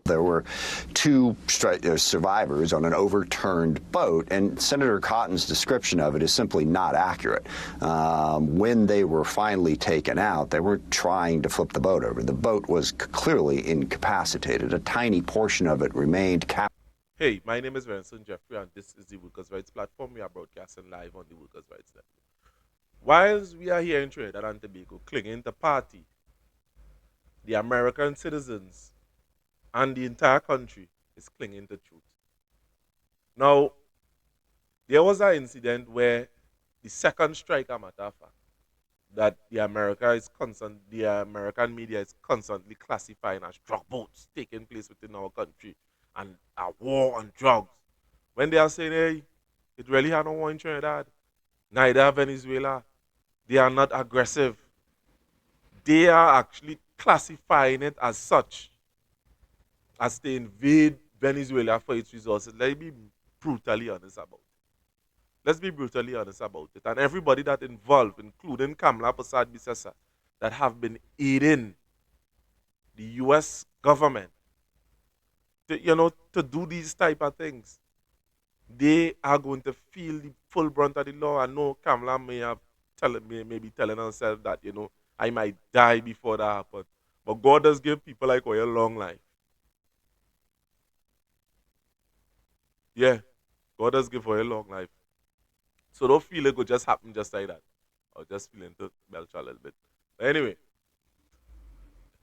There were two survivors on an overturned boat, and Senator Cotton's description of it is simply not accurate. When they were finally taken out, they weren't trying to flip the boat over. The boat was clearly incapacitated. A tiny portion of it remained captured. Hey, my name is Vincent Jeffrey, and this is the Workers' Rights Platform. We are broadcasting live on the Workers' Rights Network. Whilst we are here in Trinidad and Tobago clinging to party, the American citizens and the entire country is clinging to truth. Now, there was an incident where the second strike, a matter of fact, that the American media is constantly classifying as drug boats taking place within our country and a war on drugs. When they are saying, hey, it really had no war in Trinidad, neither Venezuela, they are not aggressive. They are actually classifying it as such, as they invade Venezuela for its resources. Let's be brutally honest about it. Let's be brutally honest about it. And everybody that involved, including Kamla Prasad Bisesa, that have been aiding the U.S. government to do these type of things, they are going to feel the full brunt of the law. I know Kamla may be telling herself that, I might die before that happens. But God does give people like oil long life. Yeah, God does give oil long life. So don't feel it could just happen just like that. Or just feeling to belch a little bit. But anyway,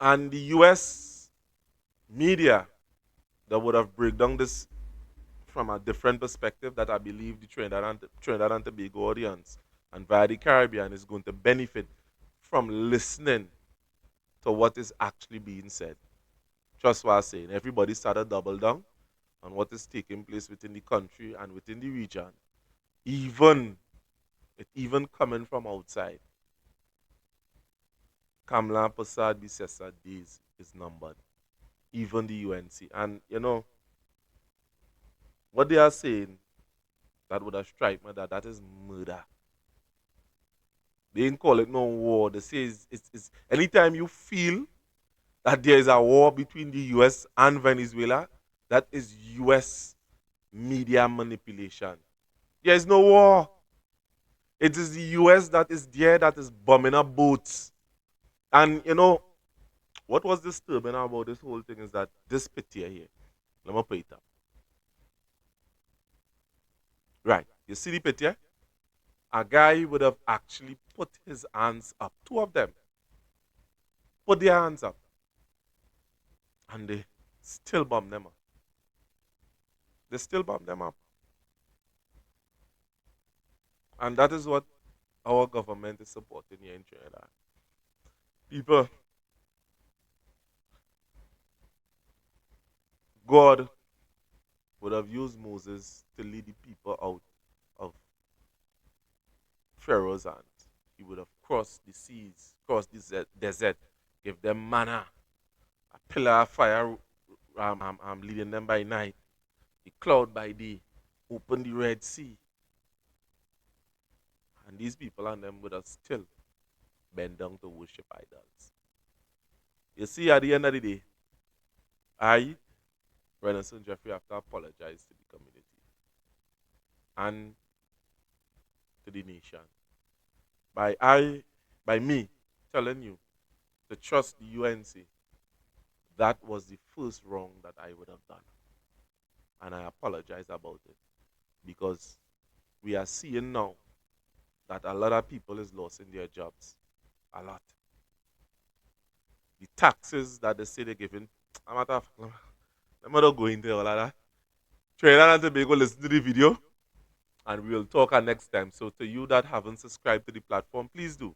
and the US media that would have break down this from a different perspective that I believe the Trinidad and Tobago audience and via the Caribbean is going to benefit from listening to what is actually being said. Trust what I'm saying. Everybody started double down on what is taking place within the country and within the region. Even coming from outside. Kamla Prasad Bisesa days is numbered. Even the UNC. And what they are saying that would have struck me that is murder. They didn't call it no war. They say it's anytime you feel that there is a war between the US and Venezuela, that is US media manipulation. There is no war. It is the US that is there that is bombing up boats. And what was disturbing about this whole thing is that this picture here, let me put it up. Right. You see the picture? A guy would have actually put his hands up. Two of them put their hands up. And they still bomb them up. They still bomb them up. And that is what our government is supporting here in Trinidad. People, God would have used Moses to lead the people out of Pharaoh's hand. He would have crossed the seas, crossed the desert, give them manna, a pillar of fire leading them by night, the cloud by day, open the Red Sea. And these people and them would have still bent down to worship idols. You see, at the end of the day, I, Renaissance Jeffrey, have to apologize to the community and to the nation by me telling you to trust the UNC. That was the first wrong that I would have done. And I apologize about it because we are seeing now that a lot of people is losing their jobs. A lot. The taxes that they say they're giving, I'm not going go into all of that. Trinidad and Tobago, listen to the video and we'll talk next time. So to you that haven't subscribed to the platform, please do.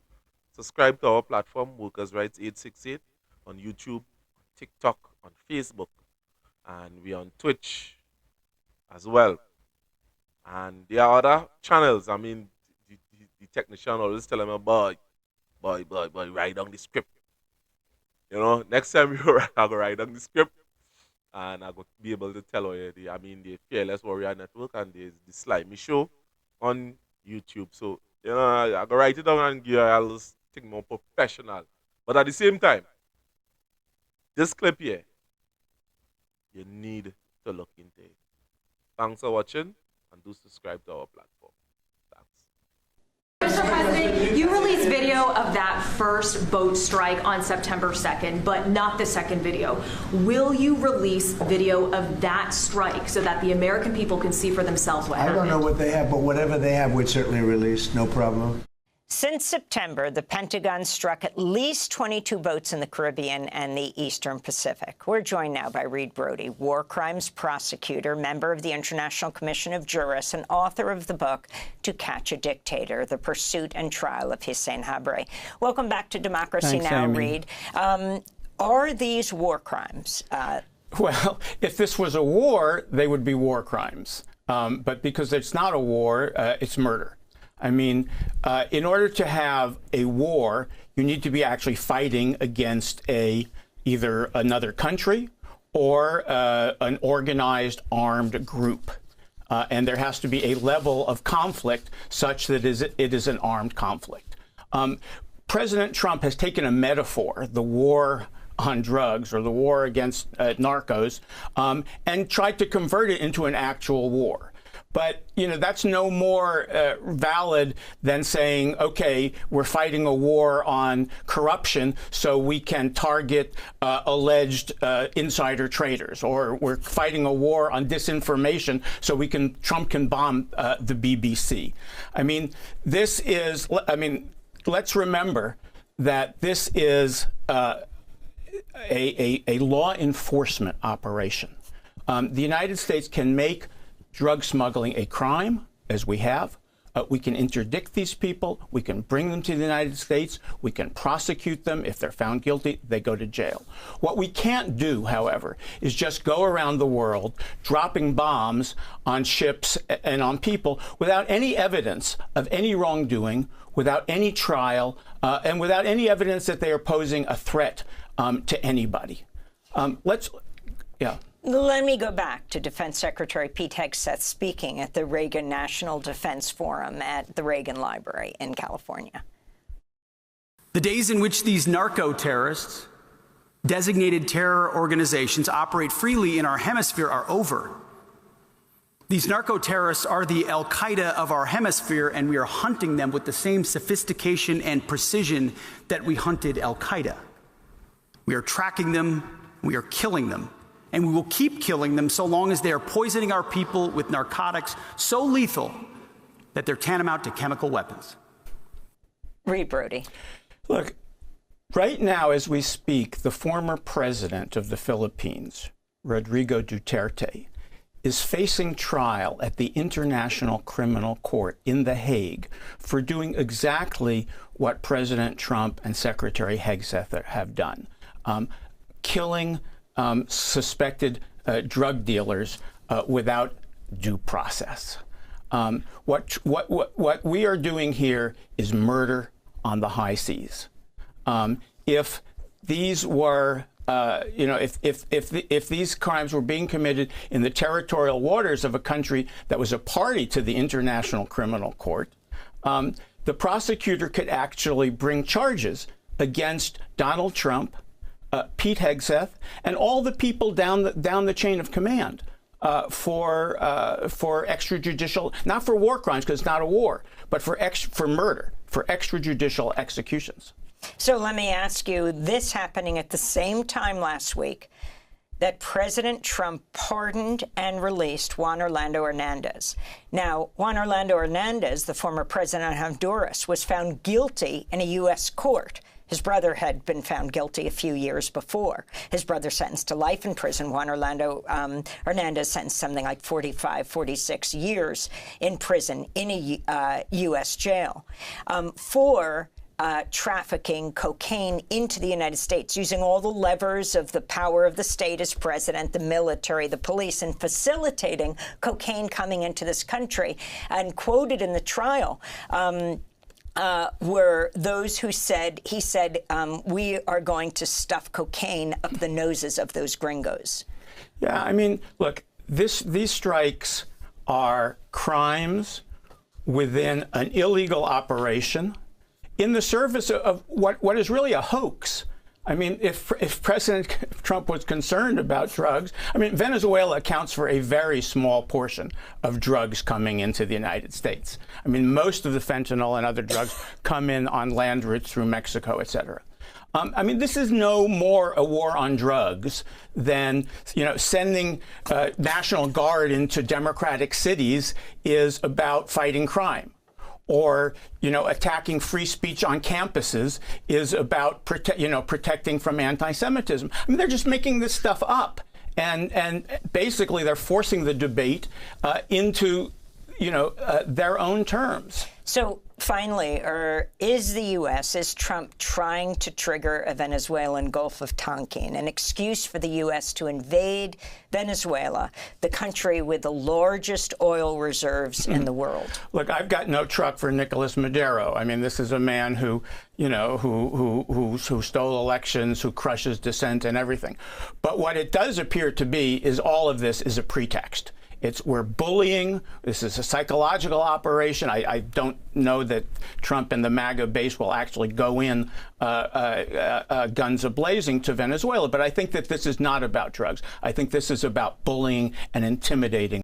Subscribe to our platform, Workers' Rights 868, on YouTube, TikTok, on Facebook, and we're on Twitch as well. And there are other channels. I mean, the technician always telling me, boy, write down the script. Next time I go write down the script and I go be able to tell you the Fearless Warrior Network and there's the Slimy Show on YouTube. So, I go write it down and give a little thing more professional. But at the same time, this clip here, need to look into it. Thanks for watching, and do subscribe to our platform. Thanks. Mr. President, you released video of that first boat strike on September 2nd, but not the second video. Will you release video of that strike so that the American people can see for themselves what happened? I don't know what they have, but whatever they have, we'd certainly release. No problem. Since September, the Pentagon struck at least 22 boats in the Caribbean and the Eastern Pacific. We're joined now by Reed Brody, war crimes prosecutor, member of the International Commission of Jurists, and author of the book To Catch a Dictator, The Pursuit and Trial of Hissène Habré. Welcome back to Democracy Thanks, Now!, Amy. Reed. Are these war crimes? Well, if this was a war, they would be war crimes. But because it's not a war, it's murder. I mean, in order to have a war, you need to be actually fighting against either another country or an organized armed group. And there has to be a level of conflict such that it is an armed conflict. President Trump has taken a metaphor, the war on drugs or the war against narcos, and tried to convert it into an actual war. But, you know, that's no more valid than saying, OK, we're fighting a war on corruption so we can target alleged insider traders, or we're fighting a war on disinformation so Trump can bomb the BBC. I mean, let's remember that this is a law enforcement operation. The United States can make drug smuggling a crime, as we have. We can interdict these people. We can bring them to the United States. We can prosecute them. If they're found guilty, they go to jail. What we can't do, however, is just go around the world dropping bombs on ships and on people without any evidence of any wrongdoing, without any trial, and without any evidence that they are posing a threat to anybody. Let me go back to Defense Secretary Pete Hegseth speaking at the Reagan National Defense Forum at the Reagan Library in California. The days in which these narco-terrorists, designated terror organizations, operate freely in our hemisphere are over. These narco-terrorists are the al-Qaeda of our hemisphere, and we are hunting them with the same sophistication and precision that we hunted al-Qaeda. We are tracking them, we are killing them. And we will keep killing them so long as they are poisoning our people with narcotics so lethal that they're tantamount to chemical weapons. Reed Brody. Look, right now as we speak, the former president of the Philippines, Rodrigo Duterte, is facing trial at the International Criminal Court in The Hague for doing exactly what President Trump and Secretary Hegseth have done, killing suspected drug dealers without due process. What we are doing here is murder on the high seas. If these were, if these crimes were being committed in the territorial waters of a country that was a party to the International Criminal Court, the prosecutor could actually bring charges against Donald Trump, Pete Hegseth, and all the people down the chain of command for extrajudicial, not for war crimes because it's not a war, but for murder, for extrajudicial executions. So let me ask you, this happening at the same time last week that President Trump pardoned and released Juan Orlando Hernandez. Now, Juan Orlando Hernandez, the former president of Honduras, was found guilty in a U.S. court. His brother had been found guilty a few years before. His brother sentenced to life in prison. Juan Orlando Hernandez sentenced something like 45, 46 years in prison in a U.S. jail for trafficking cocaine into the United States, using all the levers of the power of the state as president, the military, the police, and facilitating cocaine coming into this country. And quoted in the trial, were those who said, he said, we are going to stuff cocaine up the noses of those gringos. Yeah, I mean, look, these strikes are crimes within an illegal operation in the service of what is really a hoax. I mean, if President Trump was concerned about drugs, I mean, Venezuela accounts for a very small portion of drugs coming into the United States. I mean, most of the fentanyl and other drugs come in on land routes through Mexico, et cetera. I mean, this is no more a war on drugs than, sending National Guard into democratic cities is about fighting crime. Or, attacking free speech on campuses is about, protecting from anti-Semitism. I mean, they're just making this stuff up. And basically they're forcing the debate into, their own terms. So finally, is Trump trying to trigger a Venezuelan Gulf of Tonkin, an excuse for the U.S. to invade Venezuela, the country with the largest oil reserves in the world? Look, I've got no truck for Nicolas Maduro. I mean, this is a man who, who stole elections, who crushes dissent and everything. But what it does appear to be is all of this is a pretext. We're bullying. This is a psychological operation. I don't know that Trump and the MAGA base will actually go in guns a-blazing to Venezuela. But I think that this is not about drugs. I think this is about bullying and intimidating.